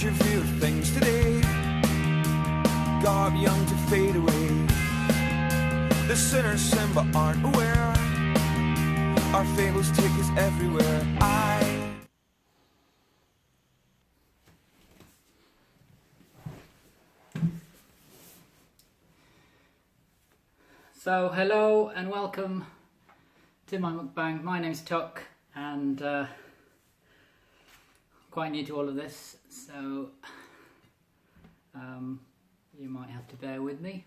your view of things today. Garb young to fade away. The sinners sin but aren't aware. Our fables take us everywhere. So hello and welcome to my mukbang. My name's Tuck and quite new to all of this, so you might have to bear with me.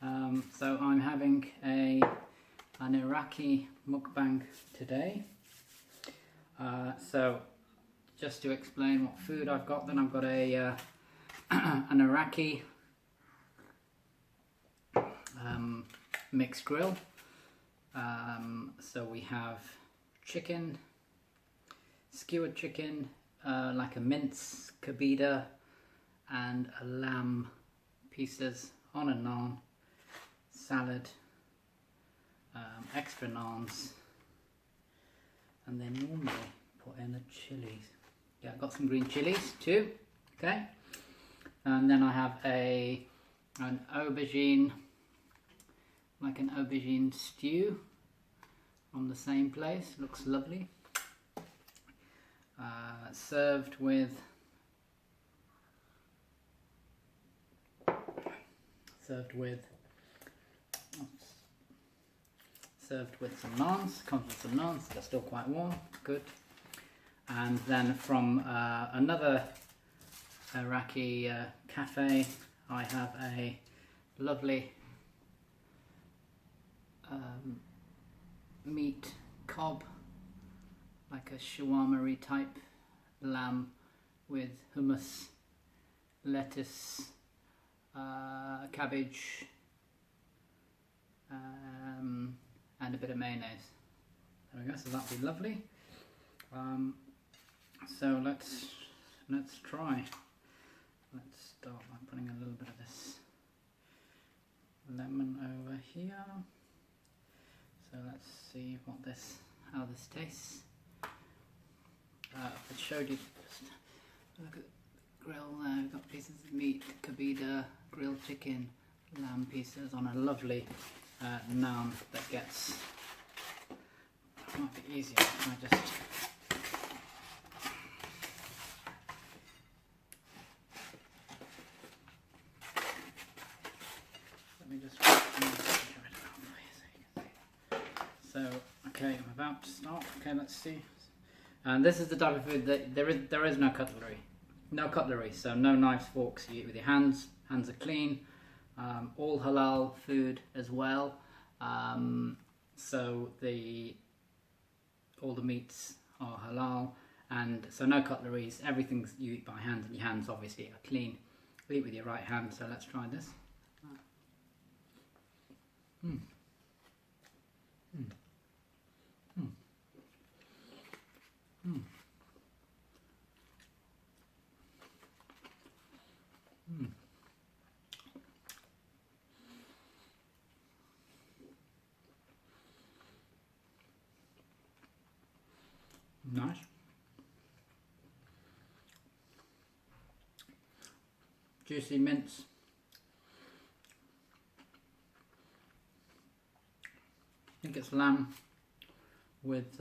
So I'm having an Iraqi mukbang today. So just to explain what food I've got, then I've got a an Iraqi mixed grill. So we have chicken, skewered chicken, like a mince kabida, and a lamb pieces on a naan, salad, extra naans, and then normally put in the chilies. Yeah, I've got some green chilies too. Okay, and then I have an aubergine, like an aubergine stew on the same place. Looks lovely. Served with some naans. Comes with some naans. They're still quite warm. Good. And then from another Iraqi cafe, I have a lovely meat cob, like a shawarma type lamb with hummus, lettuce, cabbage, and a bit of mayonnaise. There we go. So that'll be lovely. So let's try. Let's start by putting a little bit of this lemon over here. So let's see how this tastes. I showed you. Look at the grill there. We've got pieces of meat, kabida, grilled chicken, lamb pieces on a lovely naan that gets. It might be easier if I just. Let me just. So, okay, I'm about to start. Okay, let's see. And this is the type of food that there is no cutlery. No cutlery, so no knives, forks. You eat with your hands. Hands are clean. All halal food as well. So all the meats are halal, and so no cutleries. Everything you eat by hand, and your hands obviously are clean. You eat with your right hand. So let's try this. Nice. Juicy mince. I think it's lamb with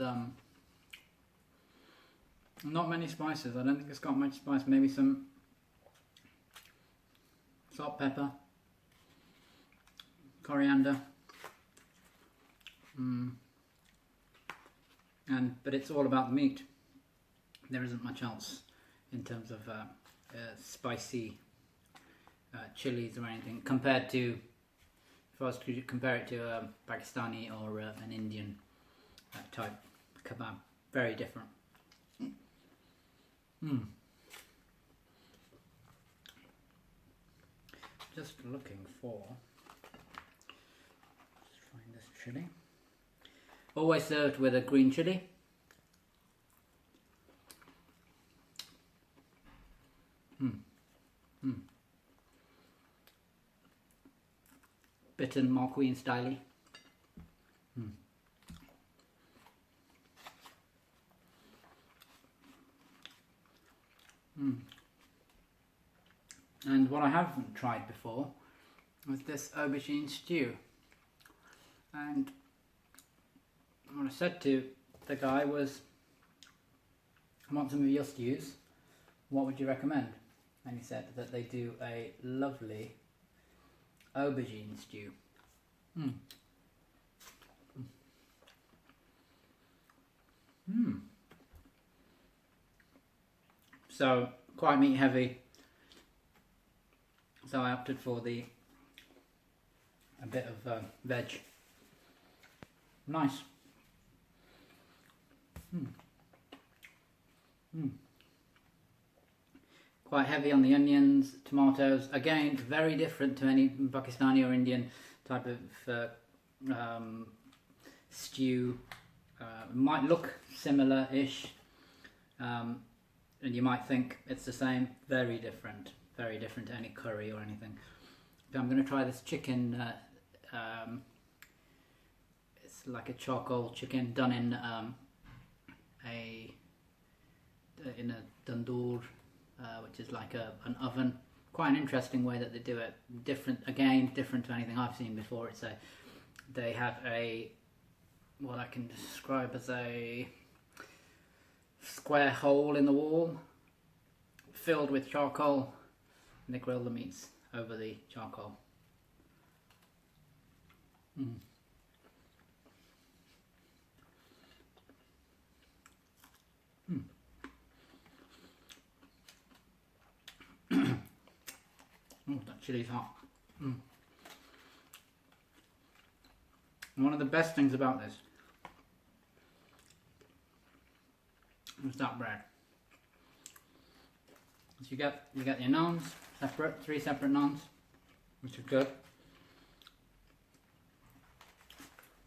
not many spices. I don't think it's got much spice. Maybe some salt, pepper, coriander. But it's all about the meat. There isn't much else in terms of spicy chilies or anything compared to, if I was to compare it to a Pakistani or an Indian type kebab. Very different. Just looking for, let's try this chili. Always served with a green chili. Bitten Marqueen style. And what I haven't tried before was this aubergine stew. And what I said to the guy was, I want some of your stews, what would you recommend? And he said that they do a lovely aubergine stew. Mm. Mm. So quite meat heavy, so I opted for a bit of veg. Nice. Mm. Mm. Quite heavy on the onions, tomatoes. Again, very different to any Pakistani or Indian type of stew. Might look similar-ish, and you might think it's the same. Very different to any curry or anything. But I'm going to try this chicken. It's like a charcoal chicken done in a tandoor, which is like an oven. Quite an interesting way that they do it. Different to anything I've seen before. They have what I can describe as a square hole in the wall filled with charcoal, and they grill the meats over the charcoal. Mm. Mm. Oh, that chili's hot. Mm. And one of the best things about this is that bread. So you get your naans separate, 3 separate naans, which is good.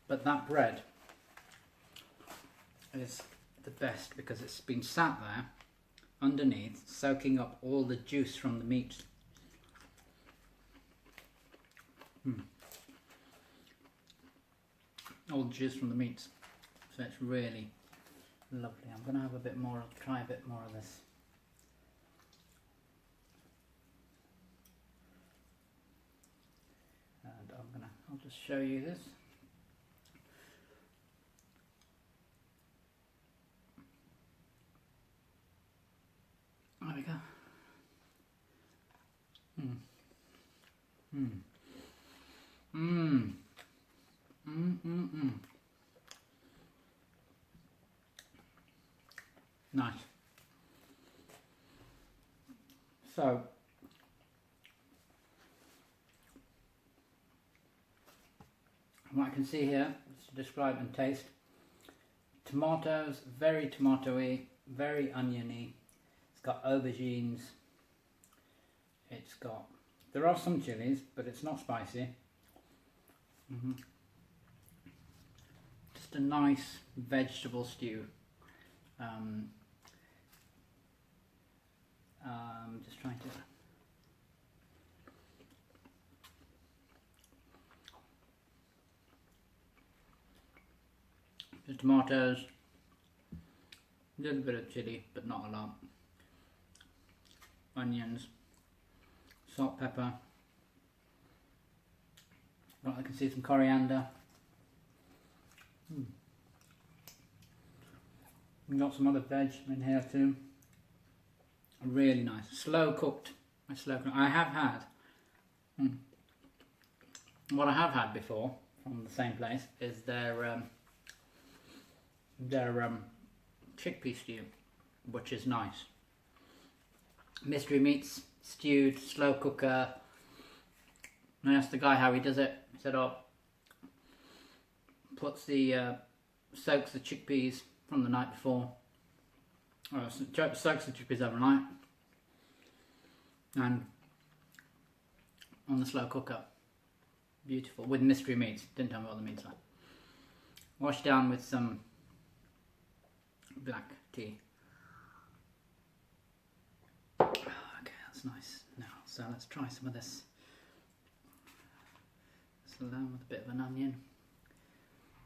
But that bread is the best because it's been sat there underneath, soaking up all the juice from the meat. Mm. All the juice from the meat. So it's really lovely. I'm going to have a bit more, try a bit more of this. And I'll just show you this. There we go. Mm. Mm. Mm. Mm, mm, mm. Nice. So, what I can see here, to describe and taste, tomatoes, very tomatoey, very oniony. It's got aubergines. There are some chilies, but it's not spicy. Mm-hmm. Just a nice vegetable stew. Just trying to. The tomatoes, a little bit of chili, but not a lot. Onions, salt, pepper. Right, I can see some coriander. We've got some other veg in here too. Really nice. Slow cooked. I have had. What I have had before from the same place is their chickpea stew, which is nice. Mystery meats, stewed, slow cooker. I asked the guy how he does it. He said, soaks the chickpeas from the night before. Soaks the chickpeas overnight. And on the slow cooker. Beautiful. With mystery meats. Didn't tell me what the meats are. Washed down with some black tea. Okay, that's nice. Now, so let's try some of this. Lamb with a bit of an onion.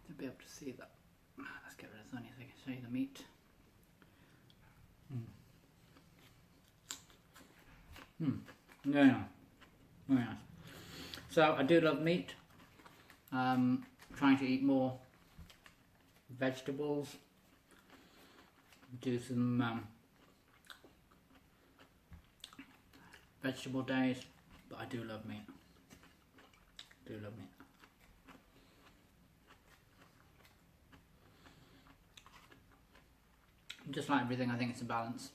You'll be able to see that. Let's get rid of the onion so I can show you the meat. Yeah, very nice. So I do love meat. Trying to eat more vegetables. Do some vegetable days, but I do love meat. Do love meat. Just like everything, I think it's a balance.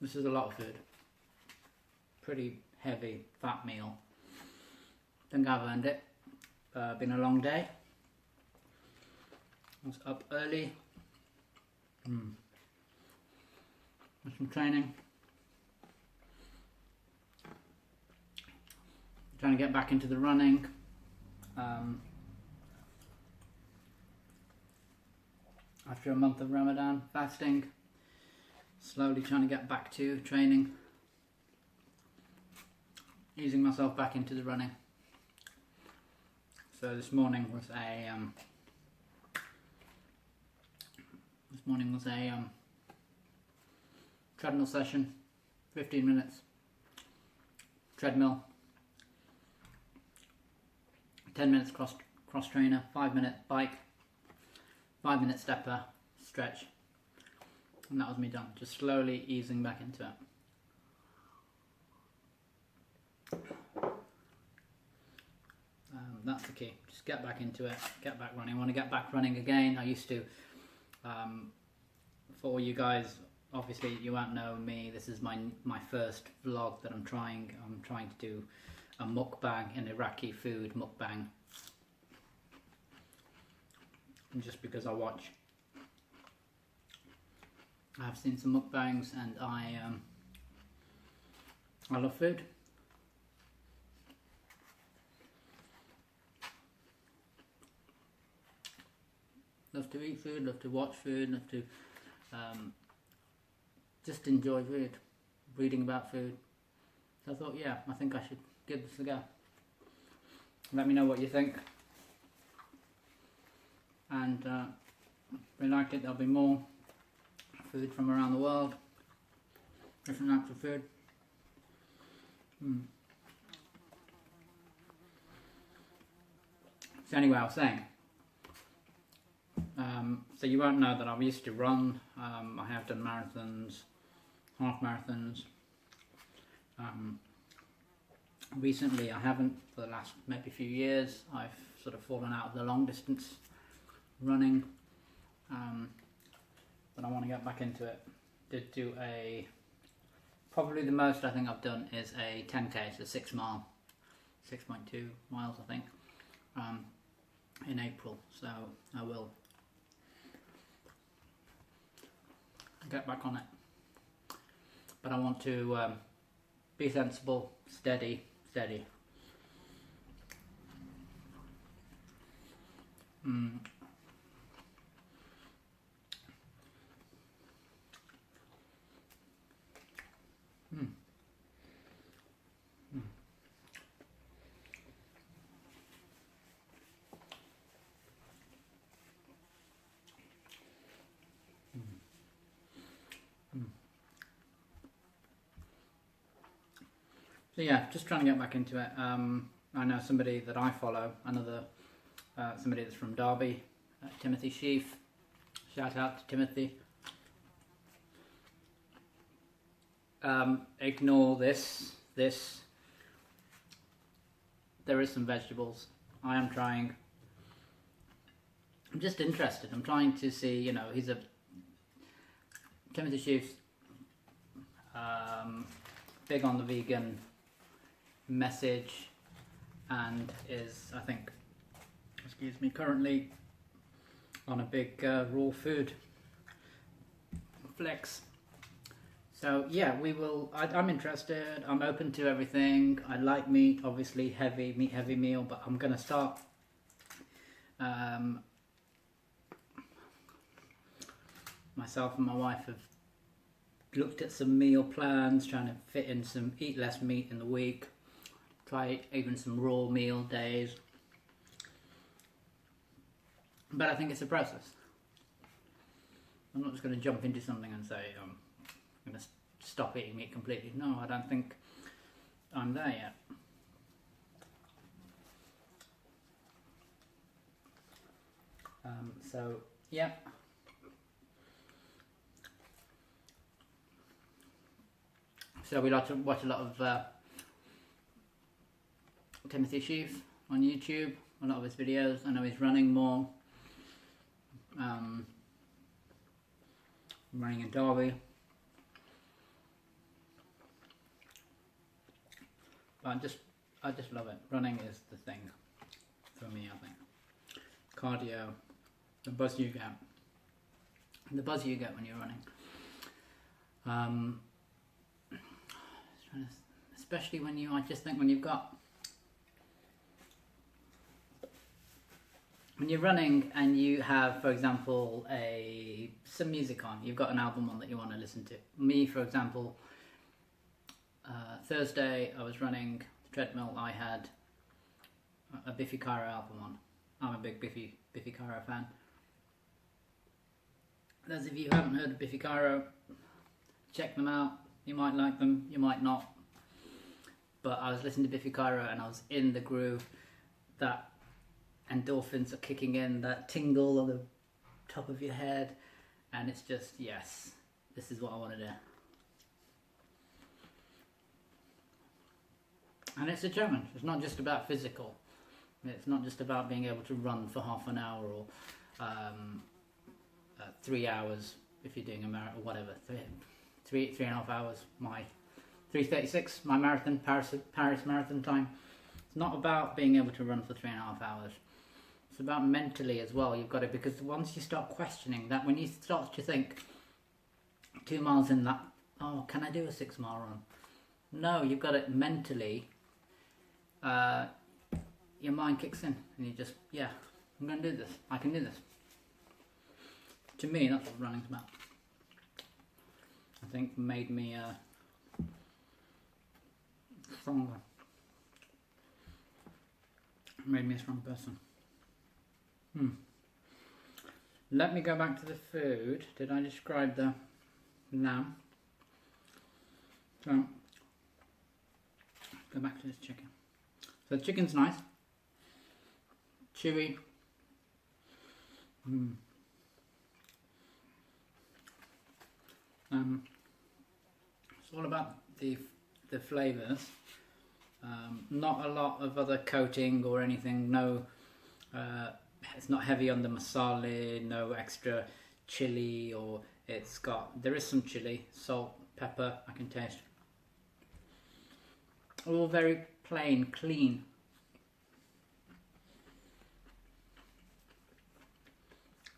This is a lot of food. Pretty heavy, fat meal. Think I've earned it. Been a long day. I was up early. With some training. Trying to get back into the running. After a month of Ramadan fasting. Slowly trying to get back to training. Easing myself back into the running. So this morning was a treadmill session, 15 minutes. Treadmill, 10 minutes cross trainer, 5-minute bike, 5-minute stepper, stretch. And that was me done. Just slowly easing back into it. That's the key. Just get back into it. Get back running. I want to get back running again. I used to. For all you guys, obviously you won't know me. This is my first vlog that I'm trying. I'm trying to do a mukbang, an Iraqi food mukbang. And just because I watch. I've seen some mukbangs and I love food. Love to eat food, love to watch food, love to just enjoy food, reading about food. So I thought, yeah, I think I should give this a go. Let me know what you think. And if you liked it, there'll be more food from around the world, different types of food. So anyway, I was saying, so you won't know that I used to run. I have done marathons, half marathons. Recently I haven't, for the last maybe few years. I've sort of fallen out of the long distance running. But I want to get back into it. Did do probably the most I think I've done is a 10k, so 6 mile, 6.2 miles I think, in April. So I will get back on it. But I want to be sensible, steady. So yeah, just trying to get back into it. I know somebody that I follow, somebody that's from Derby, Timothy Sheaf. Shout out to Timothy. Ignore this. There is some vegetables. I'm just interested. I'm trying to see, Timothy Sheaf's big on the vegan message and is, I think, currently on a big raw food flex. So yeah, I'm interested. I'm open to everything. I like meat, obviously heavy meal, but I'm gonna start myself and my wife have looked at some meal plans, trying to fit in eat less meat in the week, try even some raw meal days. But I think it's a process. I'm not just going to jump into something and say I'm going to stop eating meat completely. No, I don't think I'm there yet. So, yeah. So we like to watch a lot of Timothy Sheaf on YouTube, a lot of his videos. I know he's running more. Running in Derby. But I just love it. Running is the thing for me, I think. Cardio, the buzz you get. The buzz you get when you're running. Especially when I just think when you're running and you have, for example, some music on, you've got an album on that you want to listen to. Me, for example, Thursday I was running the treadmill, I had a Biffy Clyro album on. I'm a big Biffy Clyro fan. Those of you who haven't heard of Biffy Clyro, check them out. You might like them, you might not. But I was listening to Biffy Clyro and I was in the groove. That endorphins are kicking in, that tingle on the top of your head, and it's just, yes, this is what I want to do. And it's a challenge. It's not just about physical. It's not just about being able to run for half an hour or 3 hours if you're doing a marathon or whatever. 3.5 hours. My 3:36, my marathon, Paris marathon time. It's not about being able to run for 3.5 hours. It's about mentally as well. You've got to, because once you start questioning that, when you start to think 2 miles in that, oh, can I do a 6 mile run? No, you've got it mentally. Your mind kicks in and you just, yeah, I'm going to do this. I can do this. To me, that's what running's about. I think made me stronger. Made me a strong person. Let me go back to the food. Did I describe the lamb? So, go back to this chicken. So the chicken's nice. Chewy. It's all about the flavours. Not a lot of other coating or anything. No, it's not heavy on the masala. No extra chili, or there is some chili, salt, pepper. I can taste. All very plain, clean.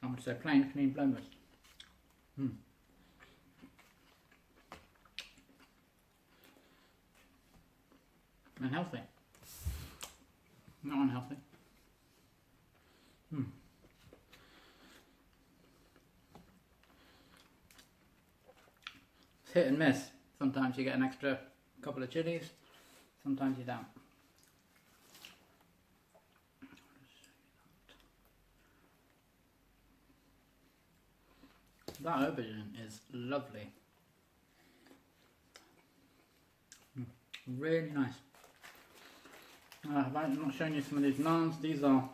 I would say plain, clean flavours. And healthy. Not unhealthy. It's hit and miss. Sometimes you get an extra couple of chilies, sometimes you don't. That aubergine is lovely. Really nice. Have I not shown you some of these naans? These are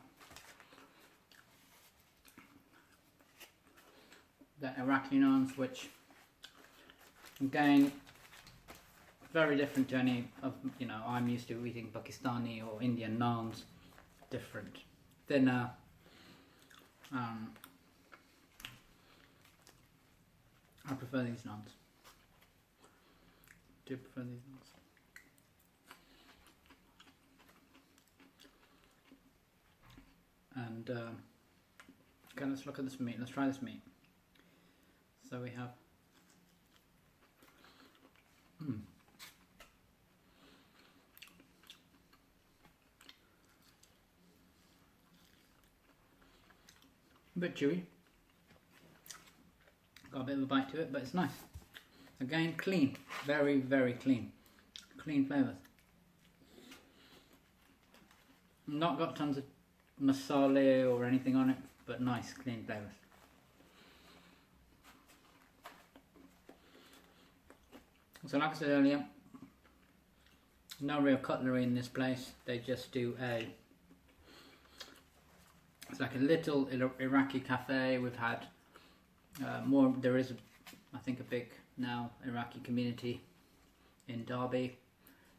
the Iraqi naans, which again, very different to any of, I'm used to eating Pakistani or Indian naans. Different. Thinner. I prefer these naans. Do prefer these naans. And okay, let's look at this meat. Let's try this meat. So we have a bit chewy. Got a bit of a bite to it, but it's nice. Again, clean. Very, very clean. Clean flavours. Not got tons of masala or anything on it. but nice, clean flavours. So like I said earlier, no real cutlery in this place. They just do it's like a little Iraqi cafe. We've had more, there is I think a big now Iraqi community in Derby,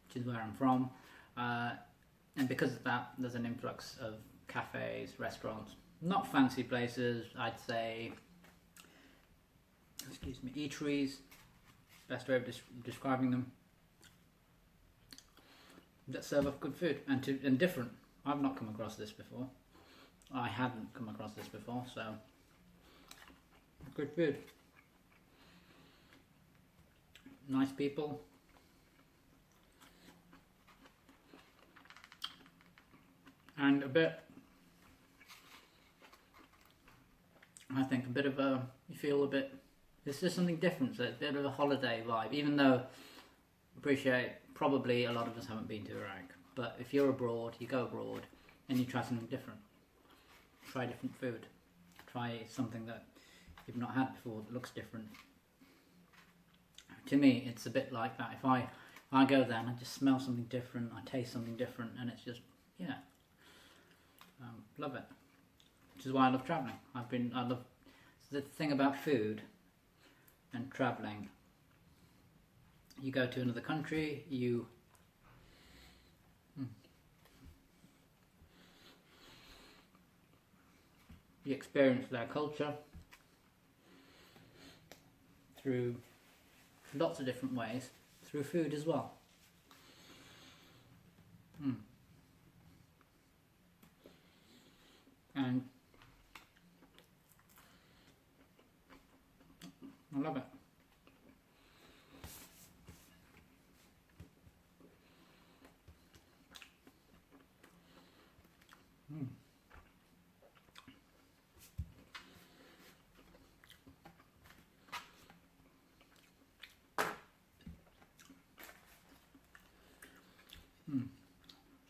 which is where I'm from, and because of that there's an influx of cafes, restaurants, not fancy places, I'd say, excuse me, eateries, best way of describing them, that serve up good food and different. I've not come across this before. I hadn't come across this before, so good food. Nice people. And a bit, I think, a bit of a, you feel a bit, it's just something different, so it's a bit of a holiday vibe, even though, appreciate, probably a lot of us haven't been to Iraq, but if you're abroad, you go abroad, and you try something different. Try different food. Try something that you've not had before that looks different. To me, it's a bit like that. If I go there and I just smell something different, I taste something different, and it's just, yeah, love it. Which is why I love travelling. I love the thing about food and travelling. You go to another country, you experience their culture through lots of different ways, through food as well. And I love it.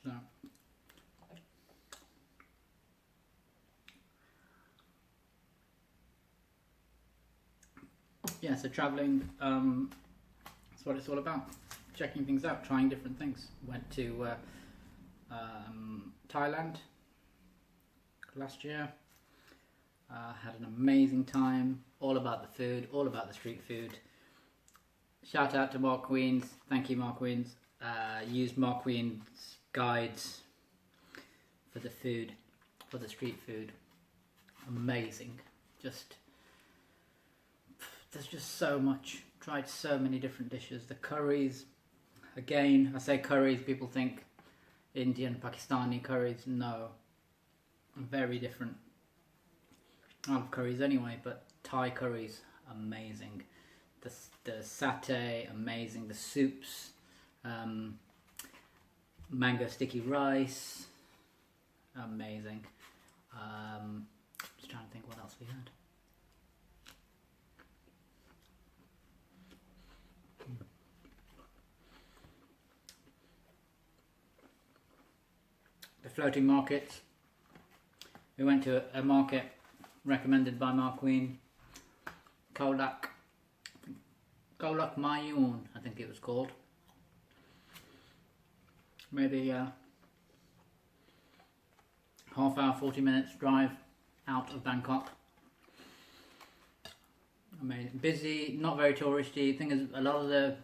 So, yeah, so travelling, that's what it's all about. Checking things out, trying different things. Went to Thailand last year. Had an amazing time. All about the food, all about the street food. Shout out to Mark Queens. Thank you, Mark Queens. Used Mark Queen's guides for the food, for the street food. Amazing. Just, there's just so much. Tried so many different dishes. The curries, again, I say curries, people think Indian, Pakistani curries. No, very different. I love curries anyway, but Thai curries, amazing. The satay, amazing. The soups, mango sticky rice, amazing. Just trying to think what else we had. The floating markets. We went to a market recommended by Mark Queen, Kolak Mayun, I think it was called. Maybe half hour, 40 minutes drive out of Bangkok. Amazing, busy, not very touristy. The thing is, a lot of the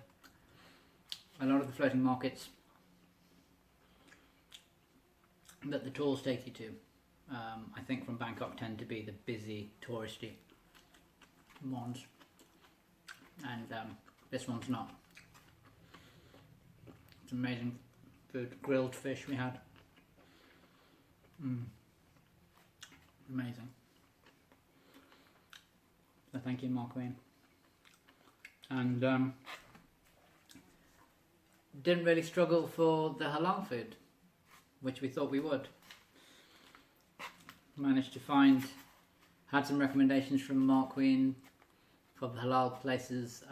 floating markets that the tours take you to, I think from Bangkok, tend to be the busy, touristy ones, and this one's not. It's amazing food. Grilled fish we had. Amazing. So thank you, Mark Queen. And didn't really struggle for the halal food, which we thought we would. Managed to find, had some recommendations from Mark Queen for the halal places.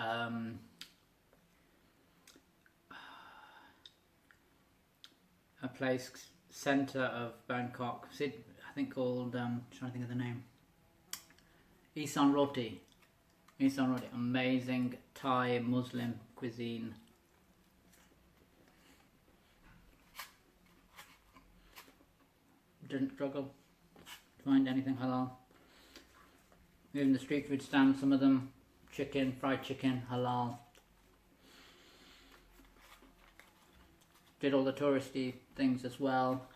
A place centre of Bangkok, I think called, trying to think of the name, Isan Roti. Isan Roti, amazing Thai Muslim cuisine. Didn't struggle to find anything halal. Even the street food stands, some of them, chicken, fried chicken, halal. Did all the touristy things as well.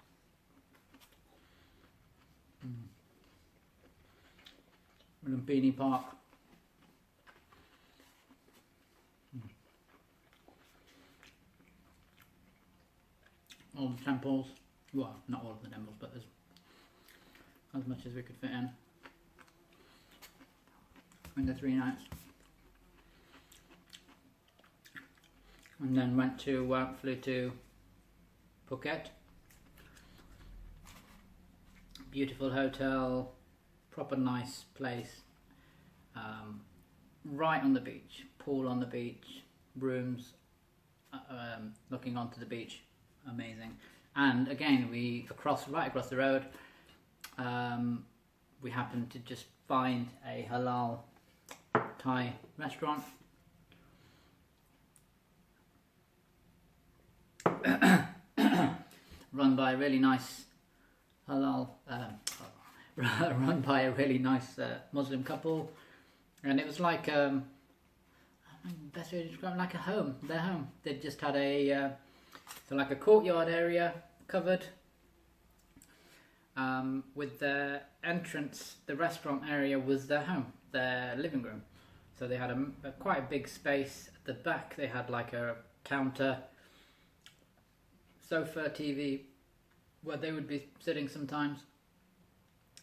Lumpini Park. All the temples. Well, not all of the temples, but as much as we could fit in the 3 nights. And then flew to Phuket. Beautiful hotel, proper nice place. Right on the beach, pool on the beach, rooms looking onto the beach, amazing. And again, right across the road, we happened to just find a halal Thai restaurant. Run by a really nice halal, run by a really nice Muslim couple, and it was like best way to describe it, like a home. Their home. They just had so like a courtyard area covered with their entrance. The restaurant area was their home, their living room. So they had quite a big space at the back. They had like a counter, sofa, TV, where they would be sitting sometimes,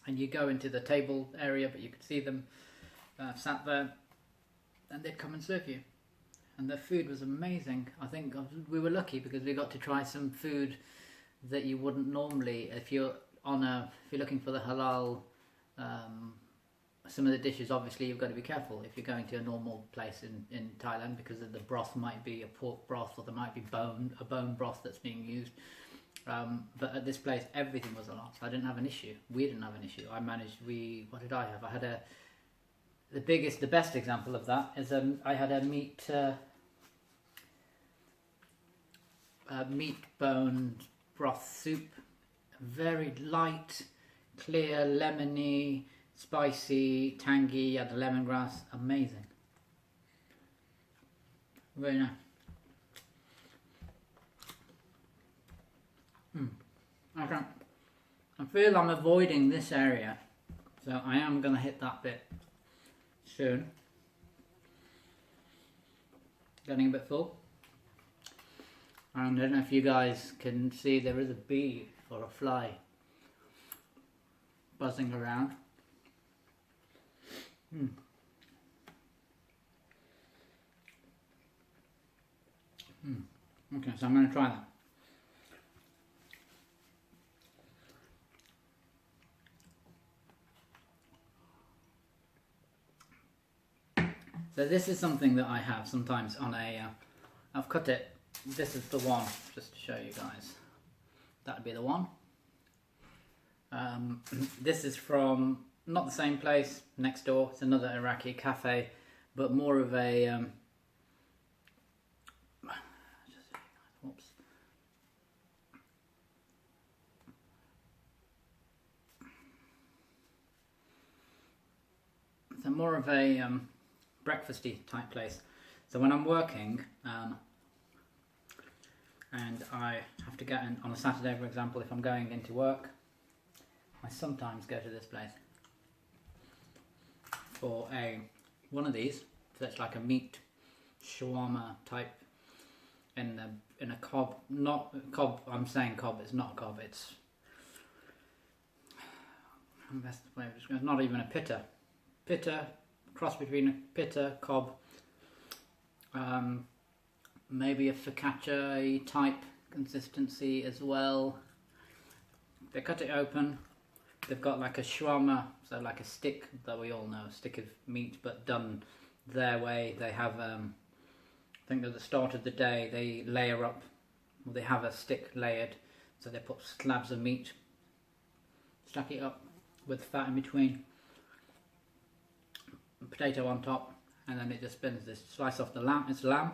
and you go into the table area, but you could see them sat there, and they'd come and serve you. And their food was amazing. I think we were lucky because we got to try some food that you wouldn't normally, if you're looking for the halal. Some of the dishes, obviously, you've got to be careful if you're going to a normal place in Thailand, because the broth might be a pork broth, or there might be a bone broth that's being used. But at this place, everything was halal, so I didn't have an issue. We didn't have an issue. What did I have? I had the best example of that is I had a meat bone broth soup, very light, clear, lemony, spicy, tangy, had the lemongrass, amazing. Very nice. I feel I'm avoiding this area, so I am going to hit that bit soon. Getting a bit full. And I don't know if you guys can see, there is a bee or a fly buzzing around. Okay, so I'm going to try that. So this is something that I have sometimes on I've cut it, this is the one, just to show you guys. That would be the one. This is from, not the same place, next door, it's another Iraqi cafe, but more of a, so more of a breakfasty type place. So when I'm working, and I have to get in on a Saturday, for example, if I'm going into work, I sometimes go to this place for one of these. So it's like a meat shawarma type in a cob. Not cob. I'm saying cob. It's not a cob. It's not even a pitta. Pitta, cross between a pitta, cob. Maybe a focaccia type consistency as well. They cut it open. They've got like a shawarma, so like a stick that we all know, a stick of meat, but done their way. They have, I think at the start of the day, they layer up, well, they have a stick layered, so they put slabs of meat stack it up with fat in between, potato on top, and then it just spins this slice off the lamb. It's lamb.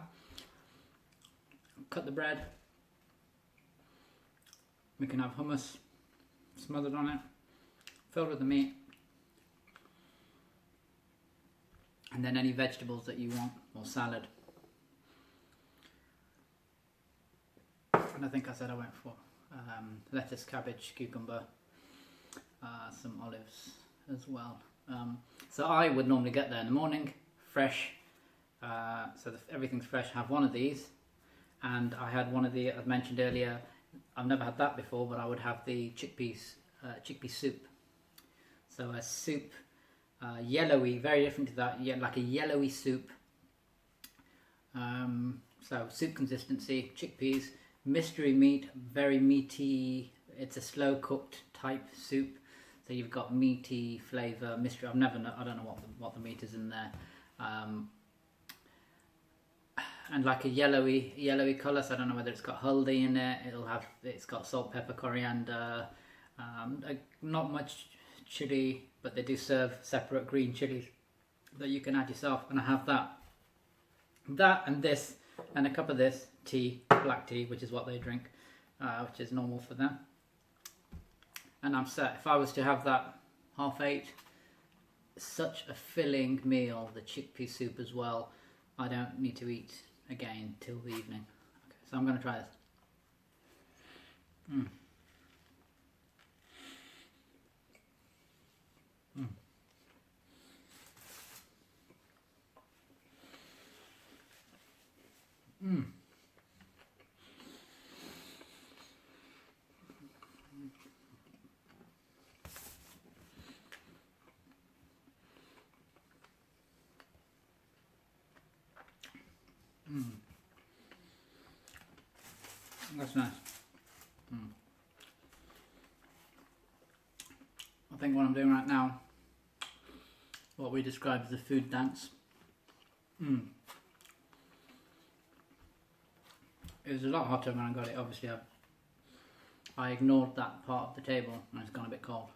Cut the bread. We can have hummus smothered on it, filled with the meat, and then any vegetables that you want, or salad. And I think I said I went for lettuce, cabbage, cucumber, some olives as well. So I would normally get there in the morning, fresh, so everything's fresh. Have one of these, and I had one of the, I mentioned earlier, I've never had that before, but I would have the chickpea soup. So a soup, yellowy, very different to that, like a yellowy soup. So soup consistency, chickpeas, mystery meat, very meaty. It's a slow cooked type soup, so you've got meaty flavour. Mystery. I don't know what the meat is in there. And like a yellowy colour, so I don't know whether it's got haldi in it. It's got salt, pepper, coriander, not much chilli, but they do serve separate green chilies that you can add yourself. And I have that and this, and a cup of this tea, black tea, which is what they drink, which is normal for them. And I'm set. If I was to have that 8:30, such a filling meal, the chickpea soup as well. I don't need to eat again till the evening. Okay, so I'm going to try this. Mm. Mm. Mm. Mm. That's nice. Mm. I think what I'm doing right now, what we describe as a food dance, it was a lot hotter when I got it. Obviously I ignored that part of the table and it's gone a bit cold.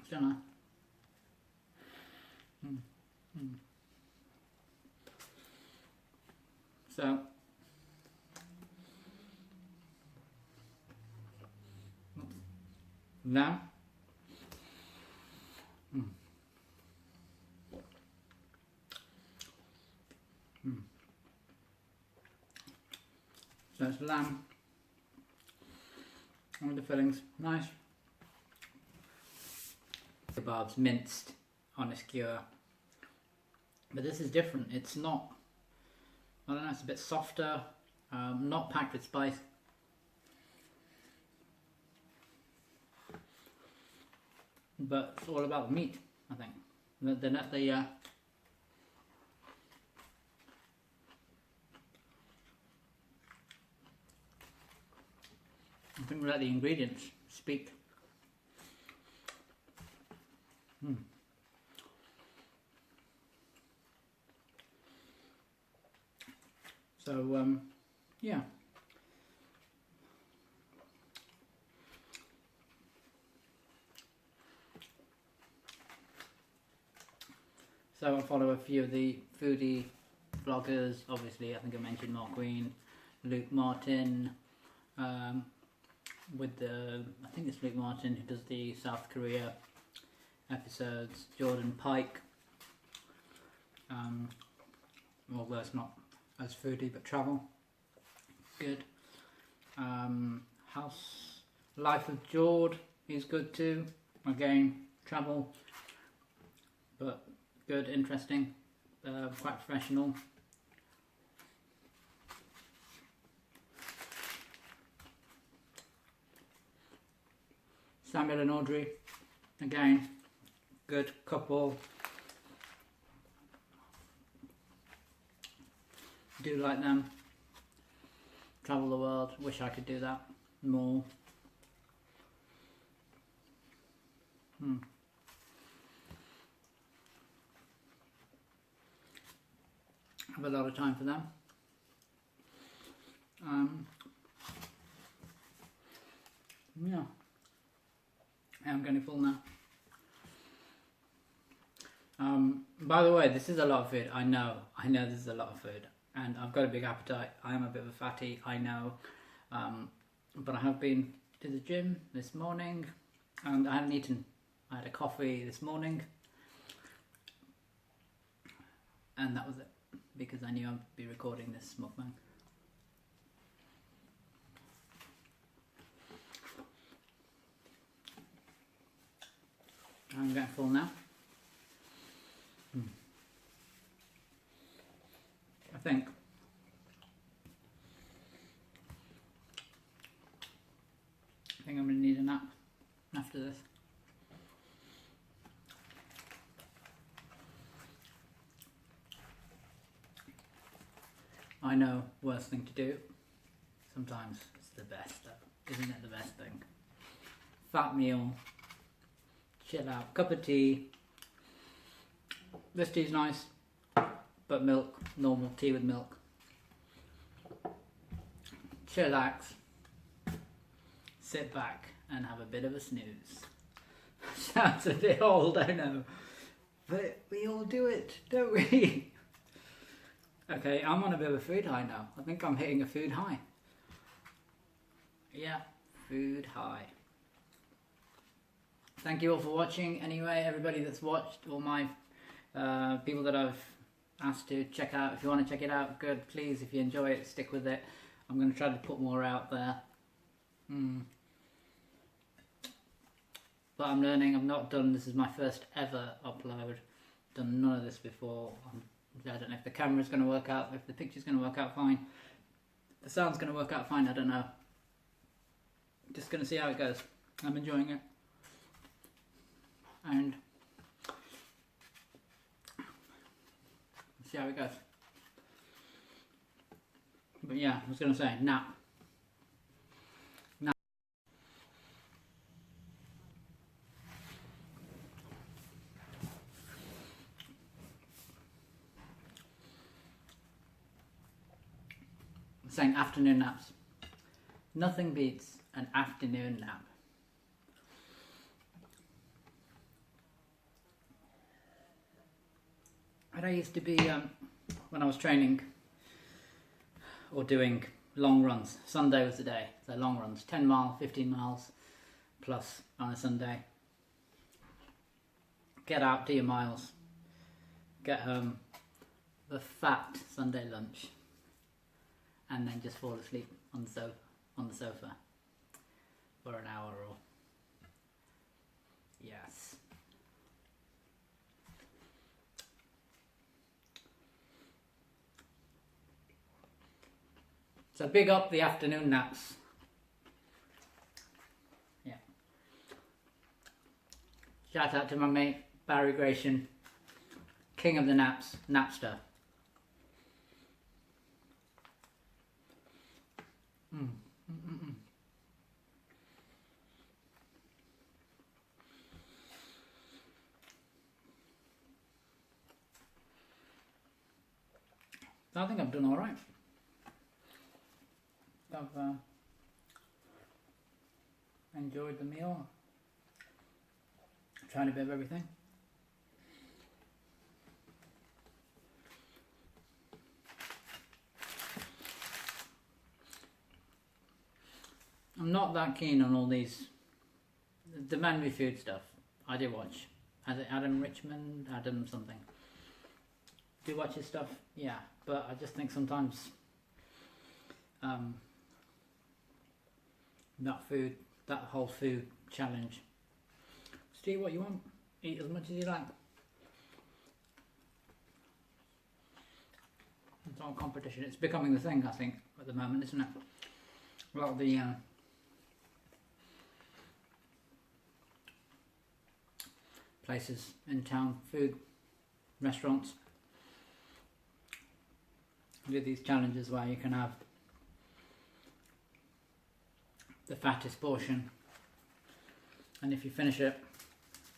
Still nice. Mm. Mm. So now so it's lamb with the fillings, nice. Kebabs minced on a skewer, but this is different. It's not, I don't know, it's a bit softer, not packed with spice. But it's all about the meat, I think. I think we let the ingredients speak. So, yeah. So I follow a few of the foodie vloggers. Obviously, I think I mentioned Mark Green, Luke Martin, I think it's Luke Martin who does the South Korea episodes, Jordan Pike, although it's not as foodie but travel, good. Life of Jord is good too, again travel, but good, interesting, quite professional. Samuel and Audrey, again, good couple. Do like them. Travel the world. Wish I could do that more. Have a lot of time for them. Yeah. I'm getting full now. By the way, this is a lot of food. I know this is a lot of food, and I've got a big appetite. I am a bit of a fatty, I know, but I have been to the gym this morning, and I haven't eaten. I had a coffee this morning, and that was it, because I knew I'd be recording this mukbang. I'm getting full now. I think I'm going to need a nap after this. I know, worst thing to do. Sometimes it's the best though. Isn't it the best thing? Fat meal, chill out, cup of tea. This tea's nice, but milk, normal tea with milk. Chillax, sit back and have a bit of a snooze. Sounds a bit old, I know, but we all do it, don't we? Okay, I'm on a bit of a food high now. I think I'm hitting a food high. Yeah, food high. Thank you all for watching. Anyway, everybody that's watched, all my people that I've asked to check out. If you want to check it out, good. Please, if you enjoy it, stick with it. I'm going to try to put more out there. But I'm learning. I'm not done. This is my first ever upload. Done none of this before. I don't know if the camera's going to work out, if the picture's going to work out fine. The sound's going to work out fine, I don't know. Just going to see how it goes. I'm enjoying it. And see how it goes. But yeah, I was going to say, nap. Saying afternoon naps. Nothing beats an afternoon nap. And I used to be, when I was training or doing long runs, Sunday was the day, so long runs, 10 miles, 15 miles plus on a Sunday. Get out, do your miles, get home, the fat Sunday lunch, and then just fall asleep on the sofa for an hour or... Yes. So big up the afternoon naps. Yeah. Shout out to my mate Barry Gratian, king of the naps, Napster. I think I've done all right. I've enjoyed the meal. Tried a bit of everything. I'm not that keen on all these, the man food stuff. I do watch. Adam Richmond, Adam something. Do watch his stuff, yeah. But I just think sometimes that whole food challenge. Just eat what you want. Eat as much as you like. It's all competition. It's becoming the thing, I think, at the moment, isn't it? A lot of the places in town, food, restaurants, do these challenges where you can have the fattest portion, and if you finish it,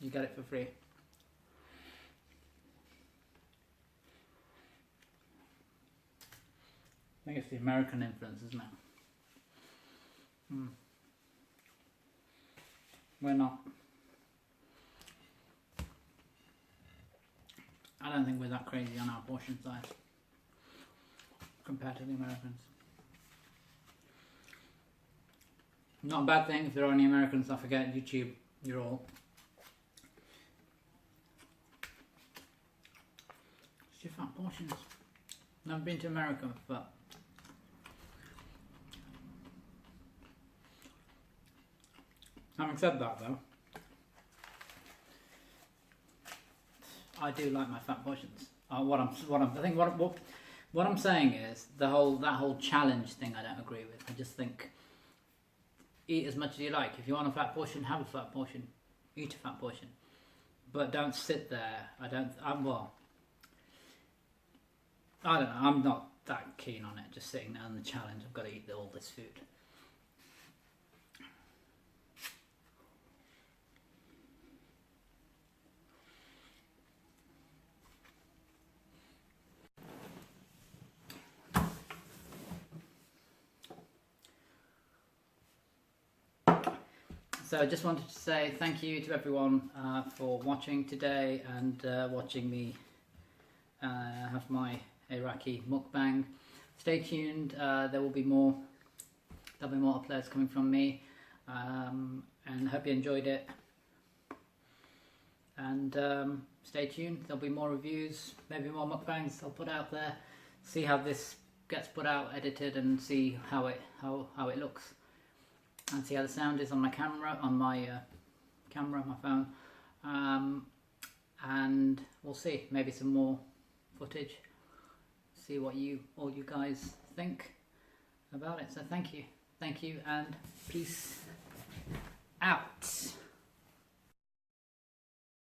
you get it for free. I think it's the American influence, isn't it? We're not. I don't think we're that crazy on our portion size compared to the Americans. Not a bad thing if there are any Americans. I forget YouTube. You're all. It's your fat portions. Never been to America, but having said that, though, I do like my fat portions. What I'm saying is that whole challenge thing. I don't agree with. I just think eat as much as you like. If you want a fat portion, have a fat portion. Eat a fat portion, but don't sit there. I don't know. I'm not that keen on it. Just sitting there on the challenge. I've got to eat all this food. So I just wanted to say thank you to everyone for watching today and watching me have my Iraqi mukbang. Stay tuned. There will be more. There'll be more uploads coming from me, and hope you enjoyed it. And stay tuned. There'll be more reviews, maybe more mukbangs I'll put out there. See how this gets put out, edited, and see how it looks. And see how the sound is on my camera, my phone, and we'll see. Maybe some more footage. See what all you guys think about it. So thank you, and peace out.